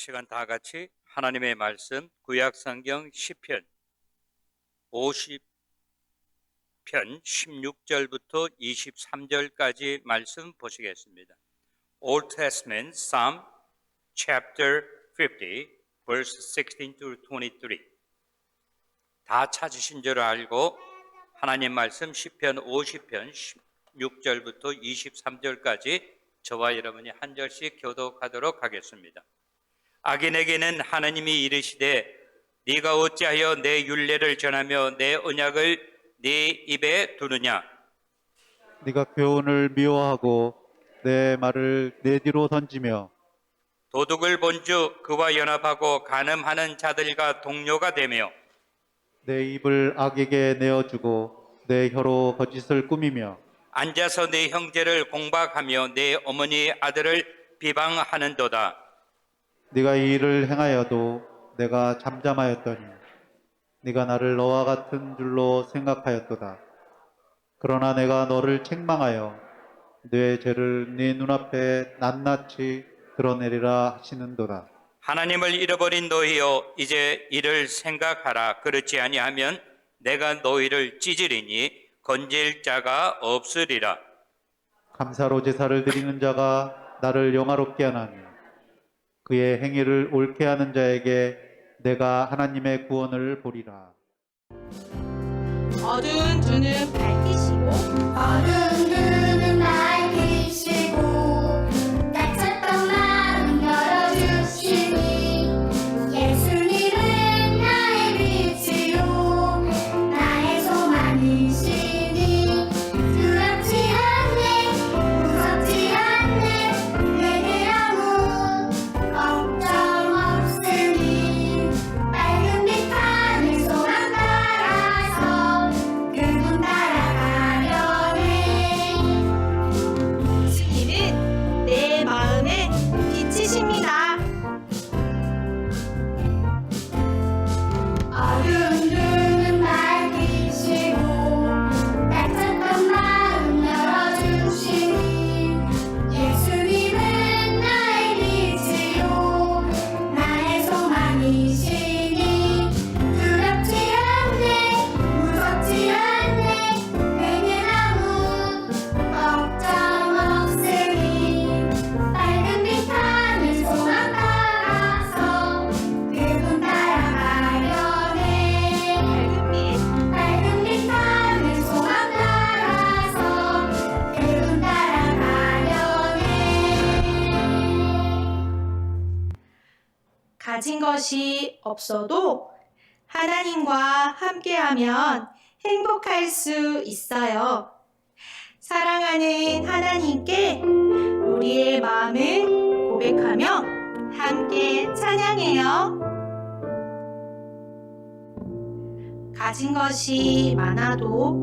시간 다 같이 하나님의 말씀 구약성경 시편 50편 16절부터 23절까지 말씀 보시겠습니다. Old Testament Psalm chapter 50 verse 16 to 23. 다 찾으신 줄 알고 하나님 말씀 시편 50편 16절부터 23절까지 저와 여러분이 한 절씩 교독하도록 하겠습니다. 악인에게는 하나님이 이르시되 네가 어찌하여 내 율례를 전하며 내 언약을 네 입에 두느냐. 네가 교훈을 미워하고 내 말을 내 뒤로 던지며 도둑을 본즉 그와 연합하고 간음하는 자들과 동료가 되며 내 입을 악에게 내어주고 내 혀로 거짓을 꾸미며 앉아서 내 형제를 공박하며 내 어머니 아들을 비방하는도다. 네가 이 일을 행하여도 내가 잠잠하였더니 네가 나를 너와 같은 줄로 생각하였도다. 그러나 내가 너를 책망하여 내 죄를 네 눈앞에 낱낱이 드러내리라 하시는도다. 하나님을 잃어버린 너희여 이제 이를 생각하라. 그렇지 아니하면 내가 너희를 찢으리니 건질 자가 없으리라. 감사로 제사를 드리는 자가 나를 영화롭게 하나니 그의 행위를 옳게 하는 자에게 내가 하나님의 구원을 보리라. 어두운 눈은 밝히시고 어두운 눈은 밝히시고 닫혔던 마음 열어주시니 예수님은 나의 빛이요 나의 소망이시니 두렵지 않네 무섭지 않네 내게 아무 걱정 없으니 밝은 빛 하늘 소망 따라서 그분 따라가려네. 주님은 내 마음의 빛이십니다. 어두운 눈은 밝히시고 닫혔던 마음 열어주시니 예수님은 나의 빛이요 나의 소망이시니 두렵지 않네 무섭지 않네 내겐 아무 걱정 없으니 밝은 빛 하늘 소망 따라서 그분 따라가려네. 밝은 빛 하늘 소망 따라서 그분 따라가려네. 가진 것이 없어도 하나님과 함께하면 행복할 수 있어요. 사랑하는 하나님께 우리의 마음을 고백하며 함께 찬양해요. 가진 것이 많아도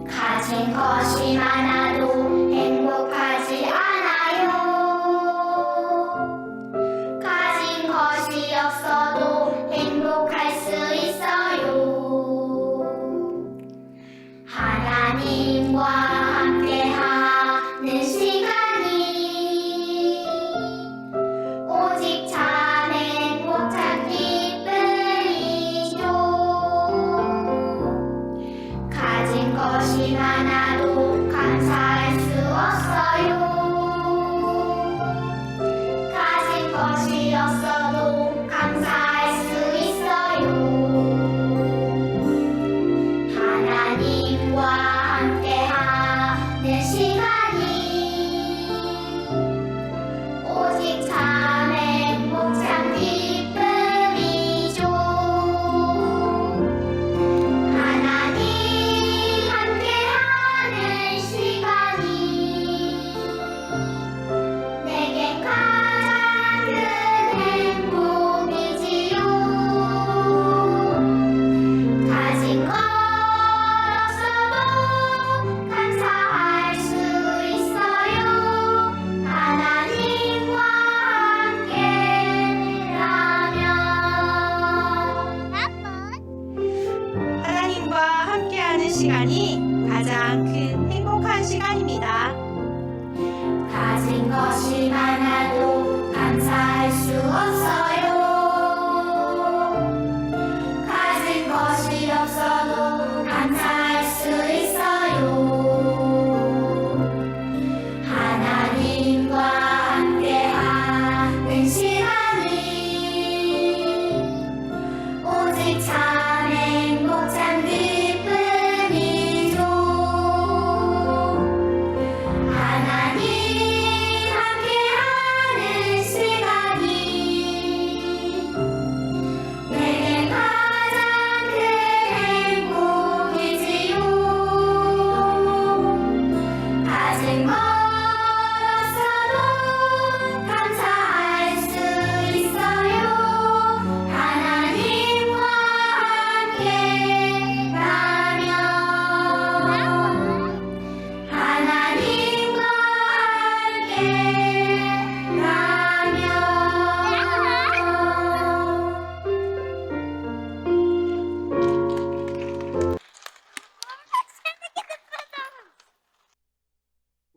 가진 것이 많아도 행복하지 않아요. 가진 것이 없어도 행복할 수 있어요. 하나님과 함께하는 시간이 오직 참 행복 참 기쁨이죠. 가진 것이 많아도 감사할 수 없어요. 가진 것이 없어도 감사할 수 있어요. 하나님과 함께하는 시간이 오직 참 행복 참 기쁨이죠. 하나님 함께하는 시간이 내겐 가장 큰 행복이지요. 가진 것 없어도 감사할 수 있어요. 하나님과 함께라면. 하나님과 함께하는 시간이 가장 큰 행복한 시간입니다. 가진 것이 많아도 감사할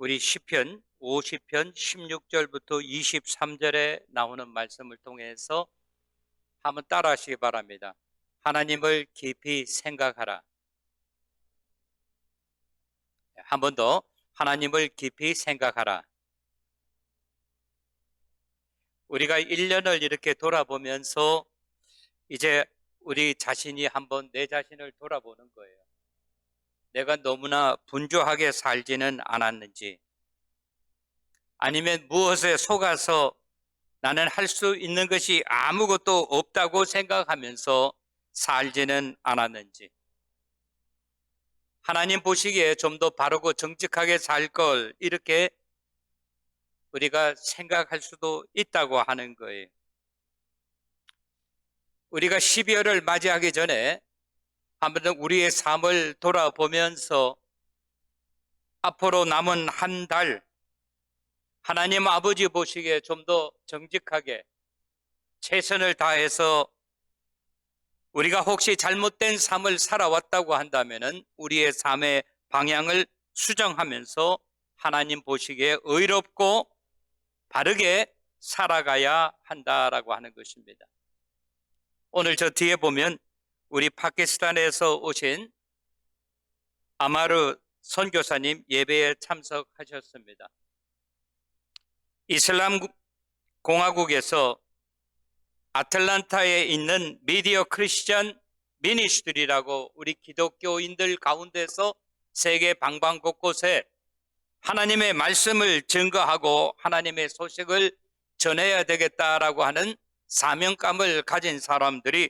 우리 시편 50편 16절부터 23절에 나오는 말씀을 통해서 한번 따라 하시기 바랍니다. 하나님을 깊이 생각하라. 한 번 더, 하나님을 깊이 생각하라. 우리가 1년을 이렇게 돌아보면서 이제 우리 자신이 한번 내 자신을 돌아보는 거예요. 내가 너무나 분주하게 살지는 않았는지, 아니면 무엇에 속아서 나는 할 수 있는 것이 아무것도 없다고 생각하면서 살지는 않았는지, 하나님 보시기에 좀 더 바르고 정직하게 살 걸 이렇게 우리가 생각할 수도 있다고 하는 거예요. 우리가 12월을 맞이하기 전에 한번 우리의 삶을 돌아보면서 앞으로 남은 한 달 하나님 아버지 보시기에 좀 더 정직하게 최선을 다해서 우리가 혹시 잘못된 삶을 살아왔다고 한다면 우리의 삶의 방향을 수정하면서 하나님 보시기에 의롭고 바르게 살아가야 한다라고 하는 것입니다. 오늘 저 뒤에 보면 우리 파키스탄에서 오신 아마르 선교사님 예배에 참석하셨습니다. 이슬람 공화국에서 아틀란타에 있는 미디어 크리스천 미니스트리라고 우리 기독교인들 가운데서 세계 방방 곳곳에 하나님의 말씀을 증거하고 하나님의 소식을 전해야 되겠다라고 하는 사명감을 가진 사람들이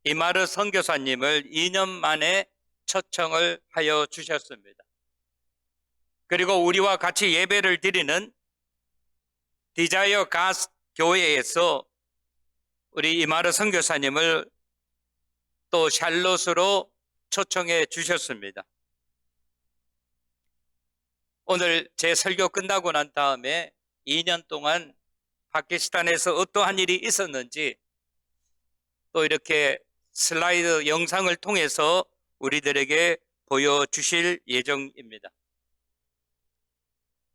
이마르 선교사님을 2년 만에 초청을 하여 주셨습니다. 그리고 우리와 같이 예배를 드리는 디자이어 가스 교회에서 우리 이마르 선교사님을 또 샬롯으로 초청해 주셨습니다. 오늘 제 설교 끝나고 난 다음에 2년 동안 파키스탄에서 어떠한 일이 있었는지 또 이렇게 슬라이드 영상을 통해서 우리들에게 보여주실 예정입니다.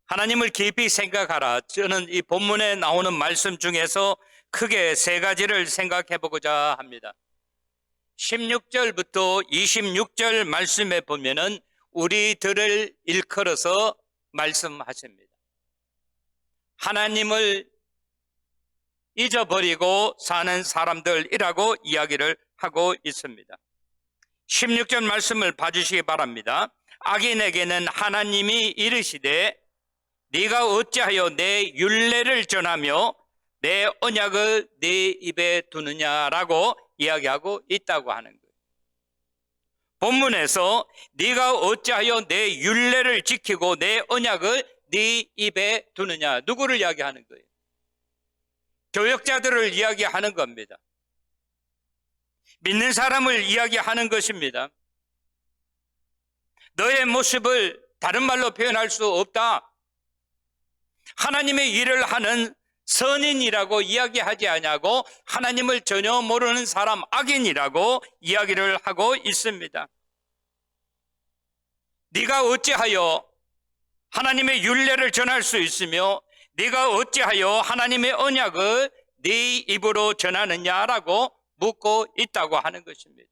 하나님을 깊이 생각하라. 저는 이 본문에 나오는 말씀 중에서 크게 세 가지를 생각해 보고자 합니다. 16절부터 26절 말씀에 보면은 우리들을 일컬어서 말씀하십니다. 하나님을 잊어버리고 사는 사람들이라고 이야기를 하고 있습니다. 16절 말씀을 봐주시기 바랍니다. 악인에게는 하나님이 이르시되 네가 어찌하여 내 율례를 전하며 내 언약을 네 입에 두느냐라고 이야기하고 있다고 하는 거예요. 본문에서 네가 어찌하여 내 율례를 지키고 내 언약을 네 입에 두느냐, 누구를 이야기하는 거예요? 교역자들을 이야기하는 겁니다. 믿는 사람을 이야기하는 것입니다. 너의 모습을 다른 말로 표현할 수 없다. 하나님의 일을 하는 선인이라고 이야기하지 않냐고 하나님을 전혀 모르는 사람 악인이라고 이야기를 하고 있습니다. 네가 어찌하여 하나님의 율례를 전할 수 있으며 네가 어찌하여 하나님의 언약을 네 입으로 전하느냐라고 묻고 있다고 하는 것입니다.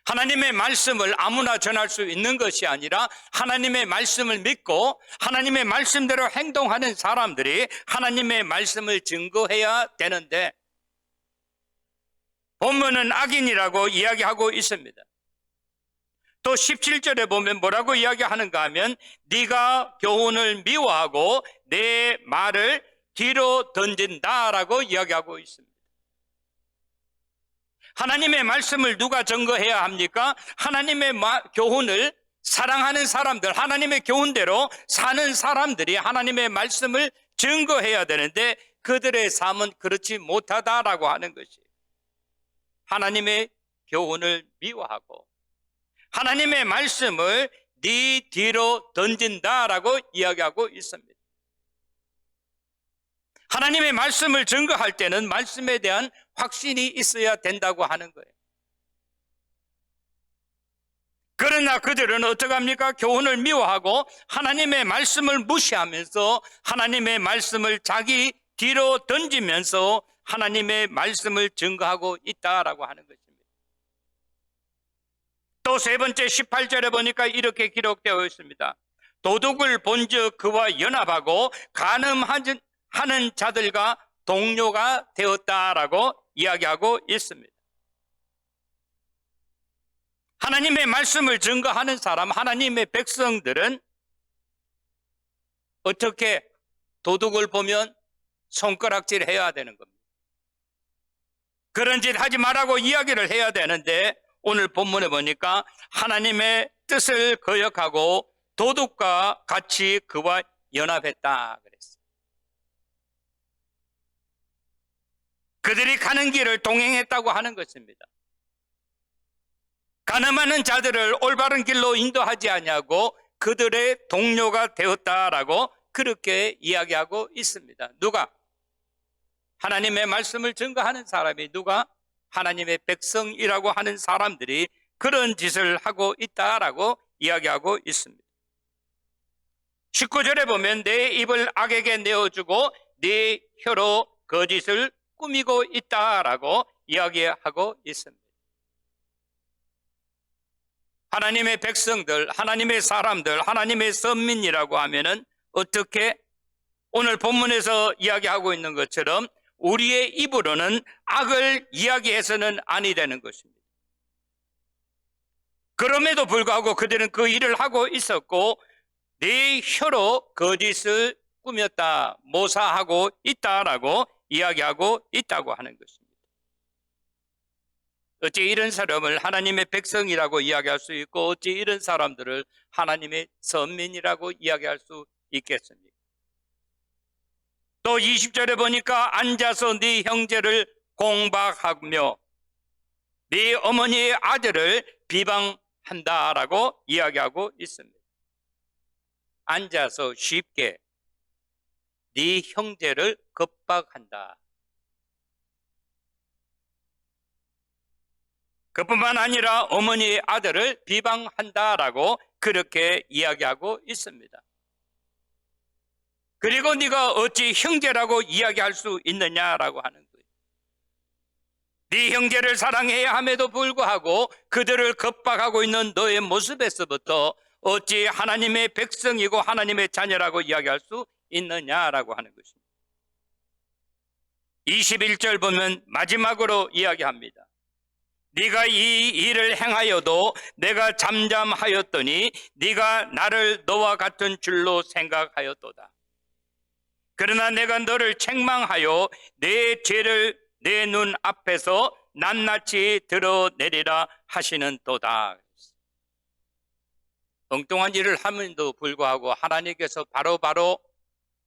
하나님의 말씀을 아무나 전할 수 있는 것이 아니라 하나님의 말씀을 믿고 하나님의 말씀대로 행동하는 사람들이 하나님의 말씀을 증거해야 되는데 본문은 악인이라고 이야기하고 있습니다. 또 17절에 보면 뭐라고 이야기하는가 하면 네가 교훈을 미워하고 내 말을 뒤로 던진다라고 이야기하고 있습니다. 하나님의 말씀을 누가 증거해야 합니까? 하나님의 교훈을 사랑하는 사람들, 하나님의 교훈대로 사는 사람들이 하나님의 말씀을 증거해야 되는데 그들의 삶은 그렇지 못하다라고 하는 것이에요. 하나님의 교훈을 미워하고 하나님의 말씀을 네 뒤로 던진다라고 이야기하고 있습니다. 하나님의 말씀을 증거할 때는 말씀에 대한 확신이 있어야 된다고 하는 거예요. 그러나 그들은 어떡합니까? 교훈을 미워하고 하나님의 말씀을 무시하면서 하나님의 말씀을 자기 뒤로 던지면서 하나님의 말씀을 증거하고 있다라고 하는 것입니다. 또 세 번째 18절에 보니까 이렇게 기록되어 있습니다. 도둑을 본즉 그와 연합하고 간음하는 자들과 동료가 되었다라고 이야기하고 있습니다. 하나님의 말씀을 증거하는 사람, 하나님의 백성들은 어떻게 도둑을 보면 손가락질 해야 되는 겁니다. 그런 짓 하지 말라고 이야기를 해야 되는데 오늘 본문에 보니까 하나님의 뜻을 거역하고 도둑과 같이 그와 연합했다 그랬어요. 그들이 가는 길을 동행했다고 하는 것입니다. 가늠하는 자들을 올바른 길로 인도하지 아니하고 그들의 동료가 되었다라고 그렇게 이야기하고 있습니다. 누가? 하나님의 말씀을 증거하는 사람이 누가? 하나님의 백성이라고 하는 사람들이 그런 짓을 하고 있다라고 이야기하고 있습니다. 19절에 보면 내 입을 악에게 내어주고 네 혀로 거짓을 꾸미고 있다라고 이야기하고 있습니다. 하나님의 백성들, 하나님의 사람들, 하나님의 선민이라고 하면은 어떻게 오늘 본문에서 이야기하고 있는 것처럼 우리의 입으로는 악을 이야기해서는 아니 되는 것입니다. 그럼에도 불구하고 그들은 그 일을 하고 있었고 네 혀로 거짓을 꾸몄다, 모사하고 있다라고 이야기하고 있다고 하는 것입니다. 어찌 이런 사람을 하나님의 백성이라고 이야기할 수 있고 어찌 이런 사람들을 하나님의 선민이라고 이야기할 수 있겠습니까? 또 20절에 보니까 앉아서 네 형제를 공박하며 네 어머니의 아들을 비방한다라고 이야기하고 있습니다. 앉아서 쉽게 네 형제를 겁박한다. 그뿐만 아니라 어머니의 아들을 비방한다라고 그렇게 이야기하고 있습니다. 그리고 네가 어찌 형제라고 이야기할 수 있느냐라고 하는 거예요. 네 형제를 사랑해야 함에도 불구하고 그들을 겁박하고 있는 너의 모습에서부터 어찌 하나님의 백성이고 하나님의 자녀라고 이야기할 수 있느냐라고 하는 것입니다. 21절 보면 마지막으로 이야기합니다. 네가 이 일을 행하여도 내가 잠잠하였더니 네가 나를 너와 같은 줄로 생각하였도다. 그러나 내가 너를 책망하여 내 죄를 내 눈 앞에서 낱낱이 드러내리라 하시는도다. 엉뚱한 일을 함에도 불구하고 하나님께서 바로바로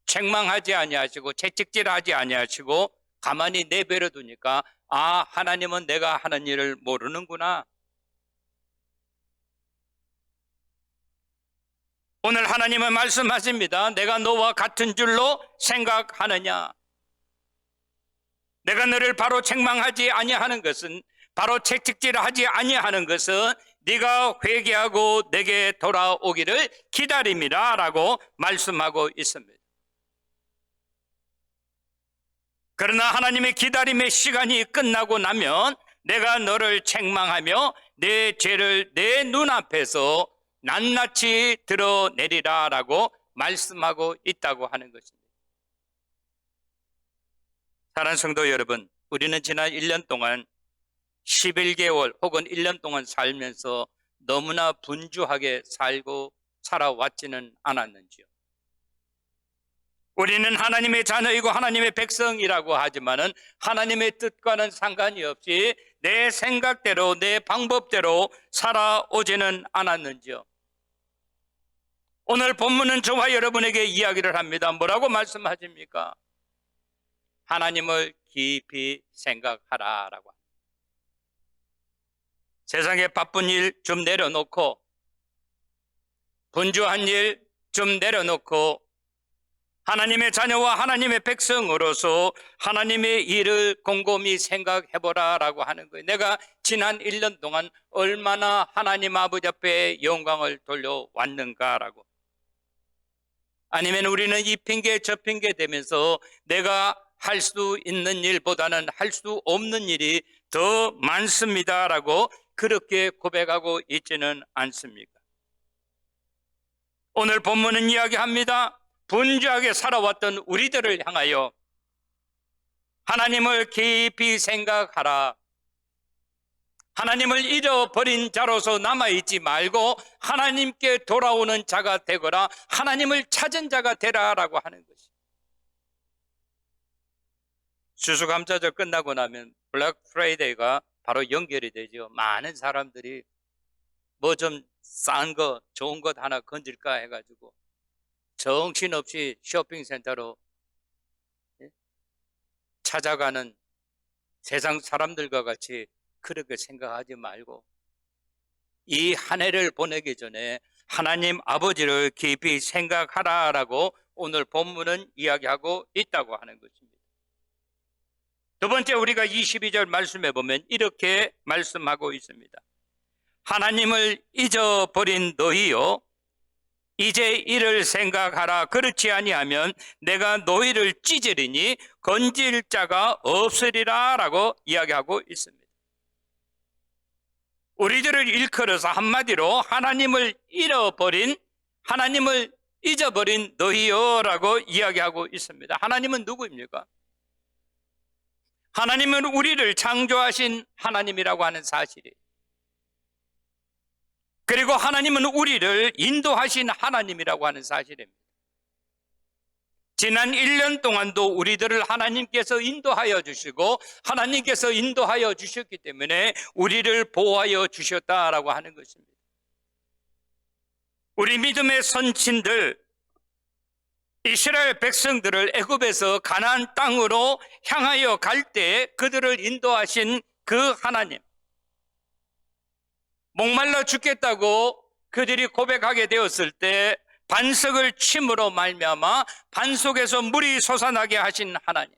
책망하지 아니하시고 채찍질하지 아니하시고 가만히 내버려 두니까 아, 하나님은 내가 하는 일을 모르는구나. 오늘 하나님은 말씀하십니다. 내가 너와 같은 줄로 생각하느냐? 내가 너를 바로 책망하지 아니하는 것은, 바로 채찍질하지 아니하는 것은 네가 회개하고 내게 돌아오기를 기다림이라 라고 말씀하고 있습니다. 그러나 하나님의 기다림의 시간이 끝나고 나면 내가 너를 책망하며 내 죄를 내 눈앞에서 낱낱이 드러내리라 라고 말씀하고 있다고 하는 것입니다. 사랑하는 성도 여러분, 우리는 지난 1년 동안 11개월 혹은 1년 동안 살면서 너무나 분주하게 살아왔지는 않았는지요? 우리는 하나님의 자녀이고 하나님의 백성이라고 하지만은 하나님의 뜻과는 상관이 없이 내 생각대로 내 방법대로 살아오지는 않았는지요? 오늘 본문은 저와 여러분에게 이야기를 합니다. 뭐라고 말씀하십니까? 하나님을 깊이 생각하라라고. 세상에 바쁜 일 좀 내려놓고 분주한 일 좀 내려놓고 하나님의 자녀와 하나님의 백성으로서 하나님의 일을 곰곰이 생각해보라 라고 하는 거예요. 내가 지난 1년 동안 얼마나 하나님 아버지 앞에 영광을 돌려왔는가라고. 아니면 우리는 이 핑계 저 핑계 대면서 내가 할 수 있는 일보다는 할 수 없는 일이 더 많습니다라고 그렇게 고백하고 있지는 않습니까? 오늘 본문은 이야기합니다. 분주하게 살아왔던 우리들을 향하여 하나님을 깊이 생각하라. 하나님을 잃어버린 자로서 남아있지 말고 하나님께 돌아오는 자가 되거라. 하나님을 찾은 자가 되라라고 하는 것이. 추수감사절 끝나고 나면 블랙 프라이데이가 바로 연결이 되죠. 많은 사람들이 뭐 좀 싼 거, 좋은 것 하나 건질까 해가지고 정신없이 쇼핑센터로 찾아가는 세상 사람들과 같이 그렇게 생각하지 말고 이 한 해를 보내기 전에 하나님 아버지를 깊이 생각하라라고 오늘 본문은 이야기하고 있다고 하는 것입니다. 두 번째, 우리가 22절 말씀에 보면 이렇게 말씀하고 있습니다. 하나님을 잊어버린 너희요, 이제 이를 생각하라. 그렇지 아니하면 내가 너희를 찢으리니 건질 자가 없으리라 라고 이야기하고 있습니다. 우리들을 일컬어서 한마디로 하나님을 잃어버린, 하나님을 잊어버린 너희요 라고 이야기하고 있습니다. 하나님은 누구입니까? 하나님은 우리를 창조하신 하나님이라고 하는 사실이에요. 그리고 하나님은 우리를 인도하신 하나님이라고 하는 사실입니다. 지난 1년 동안도 우리들을 하나님께서 인도하여 주시고 하나님께서 인도하여 주셨기 때문에 우리를 보호하여 주셨다라고 하는 것입니다. 우리 믿음의 선친들, 이스라엘 백성들을 애굽에서 가나안 땅으로 향하여 갈 때 그들을 인도하신 그 하나님, 목말라 죽겠다고 그들이 고백하게 되었을 때 반석을 침으로 말미암아 반석에서 물이 솟아나게 하신 하나님,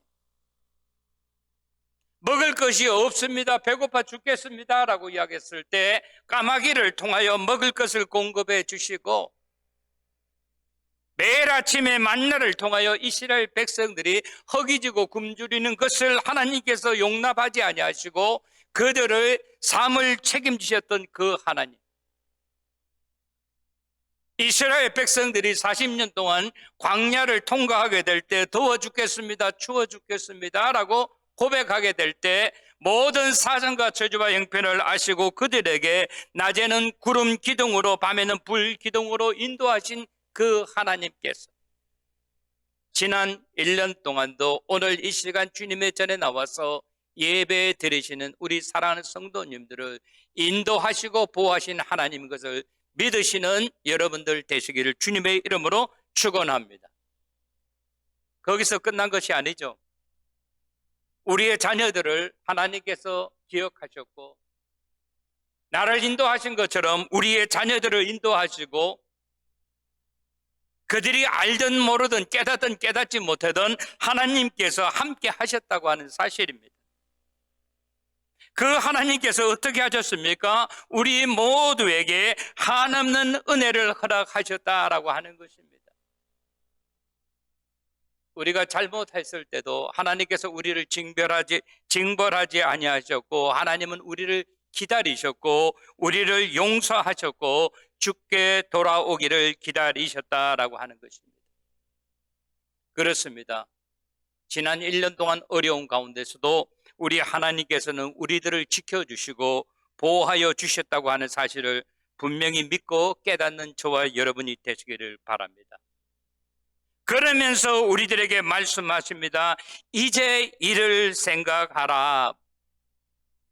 먹을 것이 없습니다, 배고파 죽겠습니다 라고 이야기했을 때 까마귀를 통하여 먹을 것을 공급해 주시고, 매일 아침에 만나를 통하여 이스라엘 백성들이 허기지고 굶주리는 것을 하나님께서 용납하지 아니하시고 그들의 삶을 책임지셨던 그 하나님, 이스라엘 백성들이 40년 동안 광야를 통과하게 될 때 더워 죽겠습니다, 추워 죽겠습니다 라고 고백하게 될 때 모든 사정과 저주와 형편을 아시고 그들에게 낮에는 구름 기둥으로 밤에는 불 기둥으로 인도하신 그 하나님께서 지난 1년 동안도 오늘 이 시간 주님의 전에 나와서 예배 드리시는 우리 사랑하는 성도님들을 인도하시고 보호하신 하나님 것을 믿으시는 여러분들 되시기를 주님의 이름으로 축원합니다. 거기서 끝난 것이 아니죠. 우리의 자녀들을 하나님께서 기억하셨고 나를 인도하신 것처럼 우리의 자녀들을 인도하시고 그들이 알든 모르든 깨닫든 깨닫지 못하든 하나님께서 함께 하셨다고 하는 사실입니다. 그 하나님께서 어떻게 하셨습니까? 우리 모두에게 한없는 은혜를 허락하셨다라고 하는 것입니다. 우리가 잘못했을 때도 하나님께서 우리를 징벌하지 아니하셨고 하나님은 우리를 기다리셨고 우리를 용서하셨고 주께 돌아오기를 기다리셨다라고 하는 것입니다. 그렇습니다. 지난 1년 동안 어려운 가운데서도 우리 하나님께서는 우리들을 지켜주시고 보호하여 주셨다고 하는 사실을 분명히 믿고 깨닫는 저와 여러분이 되시기를 바랍니다. 그러면서 우리들에게 말씀하십니다. 이제 이를 생각하라.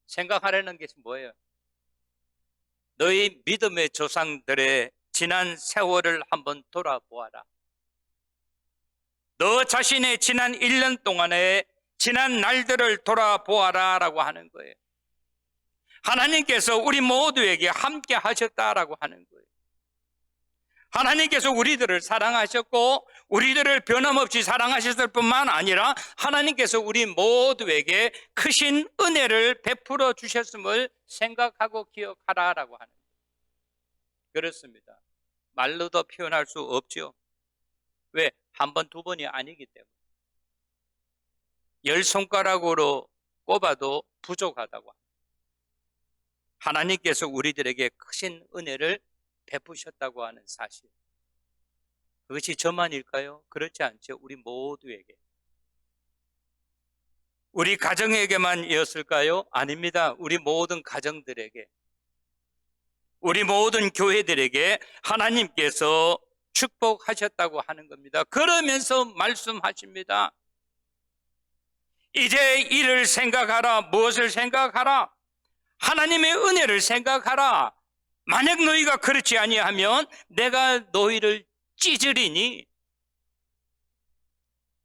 생각하라는 것이 뭐예요? 너희 믿음의 조상들의 지난 세월을 한번 돌아보아라. 너 자신의 지난 1년 동안의 지난 날들을 돌아보아라 라고 하는 거예요. 하나님께서 우리 모두에게 함께 하셨다라고 하는 거예요. 하나님께서 우리들을 사랑하셨고 우리들을 변함없이 사랑하셨을 뿐만 아니라 하나님께서 우리 모두에게 크신 은혜를 베풀어 주셨음을 생각하고 기억하라라고 하는 거예요. 그렇습니다. 말로도 표현할 수 없죠. 왜? 한 번, 두 번이 아니기 때문에. 10손가락으로 꼽아도 부족하다고 합니다. 하나님께서 우리들에게 크신 은혜를 베푸셨다고 하는 사실. 그것이 저만일까요? 그렇지 않죠. 우리 모두에게. 우리 가정에게만이었을까요? 아닙니다. 우리 모든 가정들에게, 우리 모든 교회들에게 하나님께서 축복하셨다고 하는 겁니다. 그러면서 말씀하십니다. 이제 이를 생각하라. 무엇을 생각하라? 하나님의 은혜를 생각하라. 만약 너희가 그렇지 아니하면 내가 너희를 찢으리니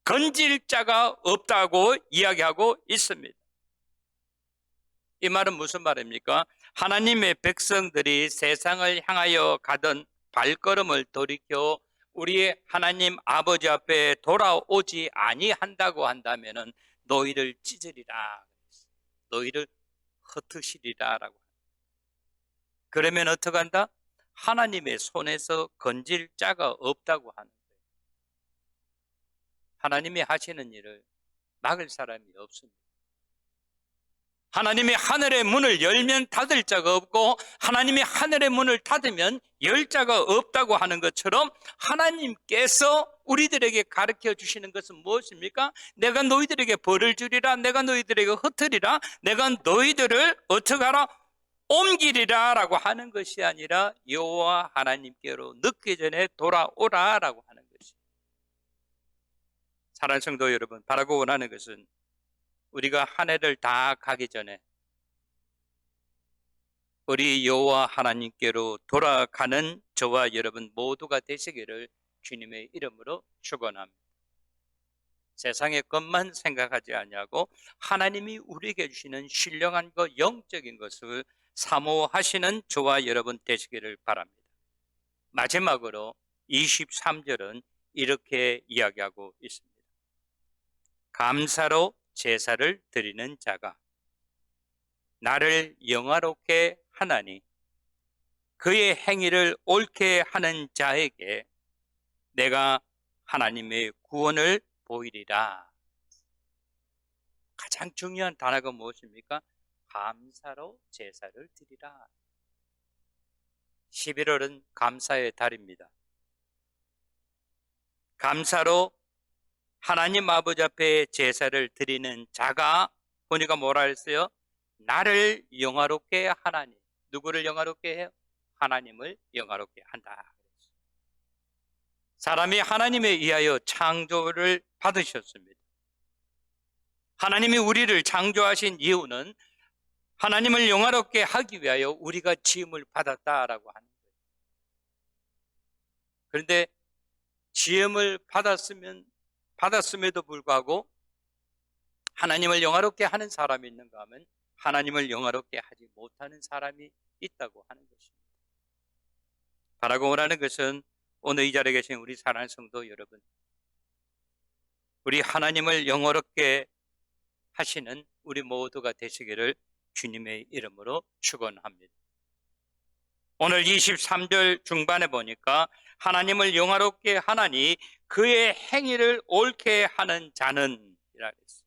건질 자가 없다고 이야기하고 있습니다. 이 말은 무슨 말입니까? 하나님의 백성들이 세상을 향하여 가던 발걸음을 돌이켜 우리의 하나님 아버지 앞에 돌아오지 아니한다고 한다면은 너희를 찢으리라, 너희를 흩으시리라라고. 그러면 어떻게 한다? 하나님의 손에서 건질 자가 없다고 하는 거예요. 하나님이 하시는 일을 막을 사람이 없습니다. 하나님이 하늘의 문을 열면 닫을 자가 없고 하나님이 하늘의 문을 닫으면 열 자가 없다고 하는 것처럼 하나님께서 우리들에게 가르쳐 주시는 것은 무엇입니까? 내가 너희들에게 벌을 주리라, 내가 너희들에게 흩으리라, 내가 너희들을 어떻게 하라? 옮기리라 라고 하는 것이 아니라 여호와 하나님께로 늦기 전에 돌아오라 라고 하는 것이. 사랑하는 성도 여러분, 바라고 원하는 것은 우리가 한 해를 다 가기 전에 우리 여호와 하나님께로 돌아가는 저와 여러분 모두가 되시기를 주님의 이름으로 축원합니다. 세상의 것만 생각하지 아니하고 하나님이 우리에게 주시는 신령한 것, 영적인 것을 사모하시는 저와 여러분 되시기를 바랍니다. 마지막으로 23절은 이렇게 이야기하고 있습니다. 감사로 제사를 드리는 자가 나를 영화롭게 하나니 그의 행위를 옳게 하는 자에게 내가 하나님의 구원을 보이리라. 가장 중요한 단어가 무엇입니까? 감사로 제사를 드리라. 11월은 감사의 달입니다. 감사로 하나님 아버지 앞에 제사를 드리는 자가 보니까 뭐라 했어요? 나를 영화롭게 하나니. 누구를 영화롭게 해요? 하나님을 영화롭게 한다. 사람이 하나님에 의하여 창조를 받으셨습니다. 하나님이 우리를 창조하신 이유는 하나님을 영화롭게 하기 위하여 우리가 지음을 받았다라고 하는 거예요. 그런데 지음을 받았음에도 불구하고 하나님을 영화롭게 하는 사람이 있는가 하면 하나님을 영화롭게 하지 못하는 사람이 있다고 하는 것입니다. 바라고 원하는 것은 오늘 이 자리에 계신 우리 사랑하는 성도 여러분, 우리 하나님을 영화롭게 하시는 우리 모두가 되시기를 주님의 이름으로 축원합니다. 오늘 23절 중반에 보니까 하나님을 영화롭게 하나니 그의 행위를 옳게 하는 자는 이라 했어요.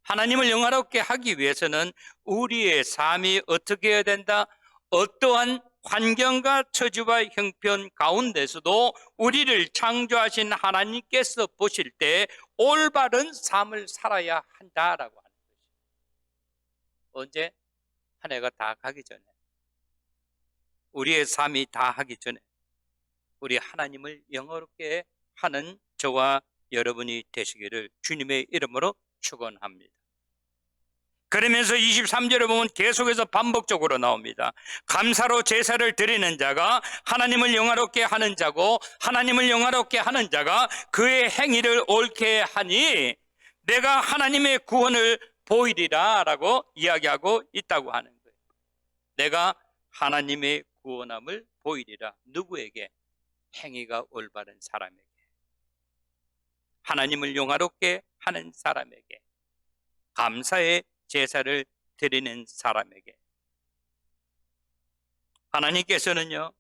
하나님을 영화롭게 하기 위해서는 우리의 삶이 어떻게 해야 된다? 어떠한 환경과 처지와 형편 가운데서도 우리를 창조하신 하나님께서 보실 때 올바른 삶을 살아야 한다라고 하는 것이죠. 언제? 한 해가 다 가기 전에, 우리의 삶이 다 하기 전에 우리 하나님을 영화롭게 하는 저와 여러분이 되시기를 주님의 이름으로 축원합니다. 그러면서 23절에 보면 계속해서 반복적으로 나옵니다. 감사로 제사를 드리는 자가 하나님을 영화롭게 하는 자고 하나님을 영화롭게 하는 자가 그의 행위를 옳게 하니 내가 하나님의 구원을 보이리라 라고 이야기하고 있다고 하는 거예요. 내가 하나님의 구원함을 보이리라. 누구에게? 행위가 올바른 사람에게, 하나님을 영화롭게 하는 사람에게, 감사의 제사를 드리는 사람에게. 하나님께서는요,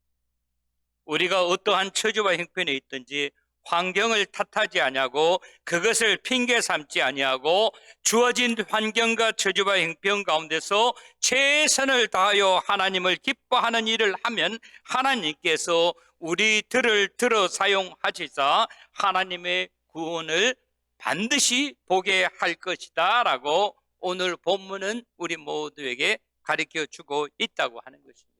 우리가 어떠한 처지와 형편에 있든지 환경을 탓하지 아니하고 그것을 핑계 삼지 아니하고 주어진 환경과 처지와 형편 가운데서 최선을 다하여 하나님을 기뻐하는 일을 하면 하나님께서 우리들을 들어 사용하시사 하나님의 구원을 반드시 보게 할 것이다 라고 오늘 본문은 우리 모두에게 가르쳐 주고 있다고 하는 것입니다.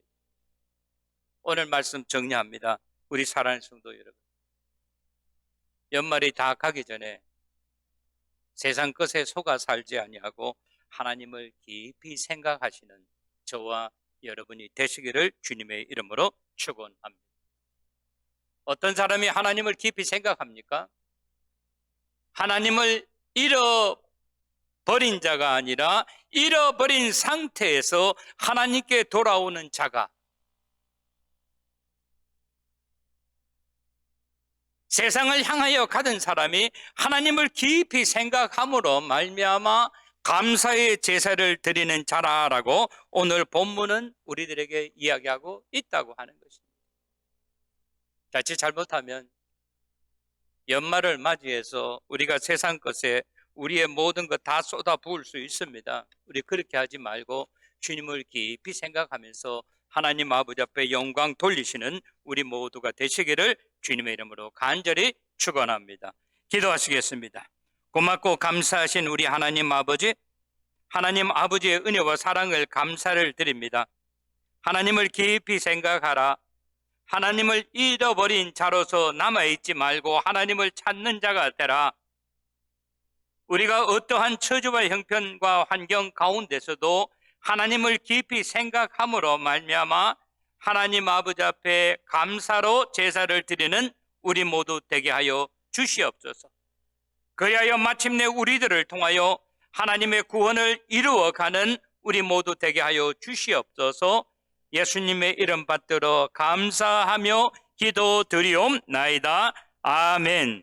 오늘 말씀 정리합니다. 우리 사랑하는 성도 여러분, 연말이 다 가기 전에 세상 것에 속아 살지 아니하고 하나님을 깊이 생각하시는 저와 여러분이 되시기를 주님의 이름으로 축원합니다. 어떤 사람이 하나님을 깊이 생각합니까? 하나님을 잃어버린 자가 아니라 잃어버린 상태에서 하나님께 돌아오는 자가, 세상을 향하여 가던 사람이 하나님을 깊이 생각함으로 말미암아 감사의 제사를 드리는 자라라고 오늘 본문은 우리들에게 이야기하고 있다고 하는 것입니다. 자칫 잘못하면 연말을 맞이해서 우리가 세상 것에 우리의 모든 것 다 쏟아 부을 수 있습니다. 우리 그렇게 하지 말고 주님을 깊이 생각하면서 하나님 아버지 앞에 영광 돌리시는 우리 모두가 되시기를 주님의 이름으로 간절히 축원합니다. 기도하시겠습니다. 고맙고 감사하신 우리 하나님 아버지, 하나님 아버지의 은혜와 사랑을 감사를 드립니다. 하나님을 깊이 생각하라. 하나님을 잃어버린 자로서 남아있지 말고 하나님을 찾는 자가 되라. 우리가 어떠한 처지와 형편과 환경 가운데서도 하나님을 깊이 생각함으로 말미암아 하나님 아버지 앞에 감사로 제사를 드리는 우리 모두 되게 하여 주시옵소서. 그리하여 마침내 우리들을 통하여 하나님의 구원을 이루어가는 우리 모두 되게 하여 주시옵소서. 예수님의 이름 받들어 감사하며 기도드리옵나이다. 아멘.